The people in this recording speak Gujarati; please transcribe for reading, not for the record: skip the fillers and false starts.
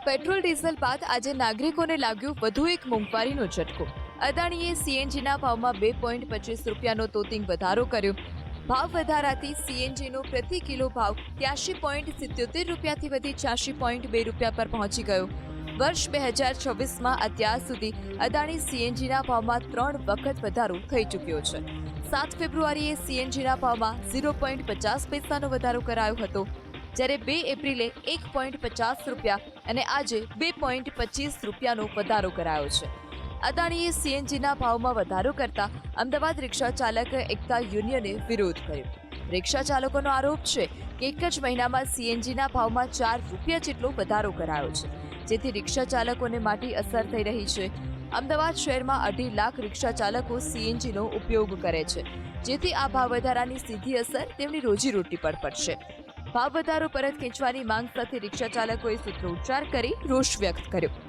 પેટ્રોલ ડીઝલ બાદ આજે નાગરિકોને લાગ્યું વધુ એક મોંઘવારીનો ઝટકો. અદાણીએ સીએનજીના ભાવમાં 2.25 રૂપિયાનો તોતિંગ વધારો કર્યો. ભાવ વધારાથી સીએનજીનો પ્રતિ કિલો ભાવ 83.77 રૂપિયાથી વધી 86.2 રૂપિયા પર પહોંચી ગયો. વર્ષ 2024માં અત્યાર સુધી અદાણી સીએનજીના ભાવમાં 3 વખત વધારો થઈ ચૂક્યો છે. 7 ફેબ્રુઆરીએ સીએનજીના ભાવમાં 0.50 પૈસાનો વધારો કરાયો હતો, જ્યારે 2 એપ્રિલે 1.50 રૂપિયા અને આજે 2.25 રૂપિયાનો વધારો કરાયો છે. અદાણીએ સીએનજીના ભાવમાં વધારો કરતા અમદાવાદ રિક્ષા ચાલક એકતા યુનિયને વિરોધ કર્યો. રિક્ષા ચાલકોનો આરોપ છે કે એક જ મહિનામાં સીએનજીના ભાવમાં 4 રૂપિયા જેટલો વધારો કરાયો છે, જેથી રિક્ષા ચાલકોને માઠી અસર થઈ રહી છે. અમદાવાદ શહેરમાં 2.5 લાખ રિક્ષા ચાલકો સીએનજીનો ઉપયોગ કરે છે, જેથી આ ભાવ વધારાની સીધી અસર તેમની રોજીરોટી પર પડશે. ભાવ વધારો પરત ખેંચવાની માંગ સાથે રિક્ષા ચાલકોએ સૂત્રોચ્ચાર કરી રોષ વ્યક્ત કર્યો.